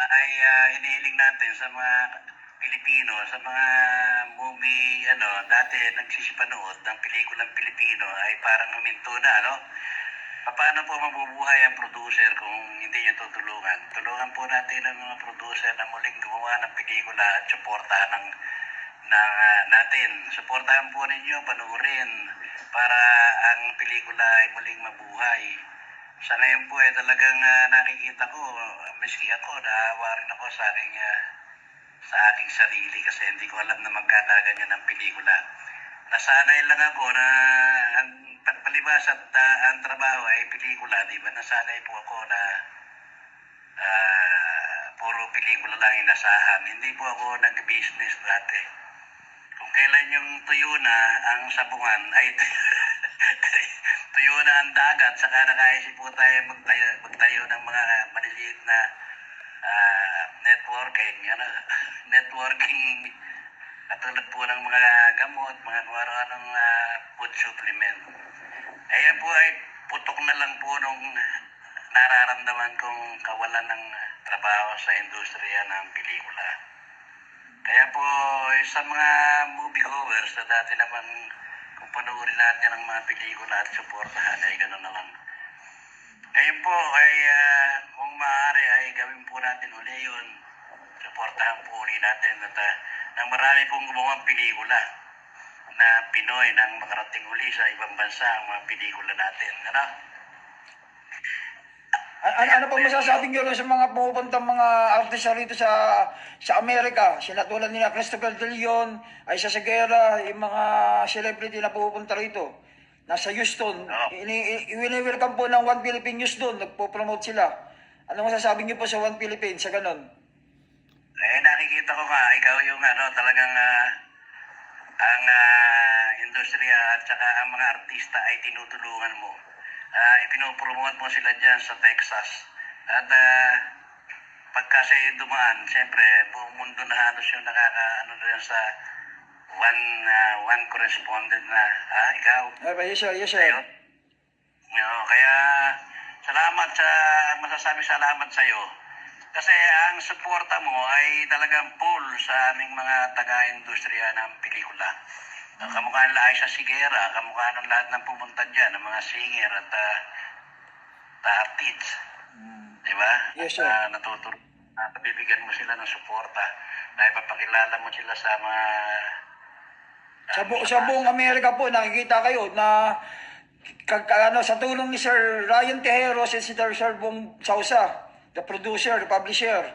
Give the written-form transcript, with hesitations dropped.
ay hinihiling natin sa mga Pilipino, sa mga movie, dati nagsisipanood ng pelikulang Pilipino ay parang huminto na, no? Paano po mabubuhay ang producer kung hindi nyo tutulungan? Tulungan po natin ang mga producer na muling gumawa ng pelikula at suportahan natin. Suportahan po ninyo, panuorin para ang pelikula ay muling mabuhay. Sa ngayon po ay talagang nakikita ko, miski ako, naawa rin ako sa aking sarili kasi hindi ko alam na magkakaganyan ng pelikula. Nasanay lang ako na ang palibas at ang trabaho ay pelikula, di ba? Nasanay po ako na puro pelikula lang inasahan. Hindi po ako nag-business dati. Kung kailan yung tuyo na ang sabungan ay tuyo na ang dagat, saka nakaisip po tayo magtayo ng mga maliliit na networking katulad po ng mga gamot, mga kung ano-anong food supplement. Ayan po ay putok na lang po nung nararamdaman kong kawalan ng trabaho sa industriya ng pelikula. Kaya po sa mga moviegoers na dati naman kung panoorin natin ang mga pelikula at suportahan ay gano'n na lang. Ngayon po ay kung maaari ay gawin po natin uli yun. Suportahan po uli natin at nang marami pong gumawang pelikula na Pinoy nang makarating uli sa ibang bansa ang mga pelikula natin. Ano? Ano pa masasabi niyo sa mga pumupuntang mga artista rito sa Amerika? Sila tulad nila Christopher De Leon, Aisa Seguera, yung mga celebrity na pupunta rito. Nasa Houston. Ini-welcome po ng One Philippine News doon. Nagpo-promote sila. Ano masasabi niyo po sa One Philippine, sa ganon? Nakikita ko nga, ikaw yung talagang ang industriya at saka ang mga artista ay tinutulungan mo. Ipinopromote mo sila dyan sa Texas. At pagka sa'yo dumaan, siyempre, buong mundo na halos yung dyan sa one correspondent na, ikaw. Yes, sir. Yes, sir. Ayun. Kaya, masasabi salamat sa'yo. Kasi ang suporta mo ay talagang full sa aming mga taga-industriya ng pelikula. Kamukha nila Aisa Seguera, kamukha ng lahat ng pumunta dyan, ng mga singer at artists. Diba? Yes, sir. Nabibigyan mo sila ng suporta. Na ipapakilala mo sila sa mga... Sa buong Amerika po, nakikita kayo na sa tulong ni Sir Ryan Tejeros and si Sir Bong Sausa, the producer, the publisher,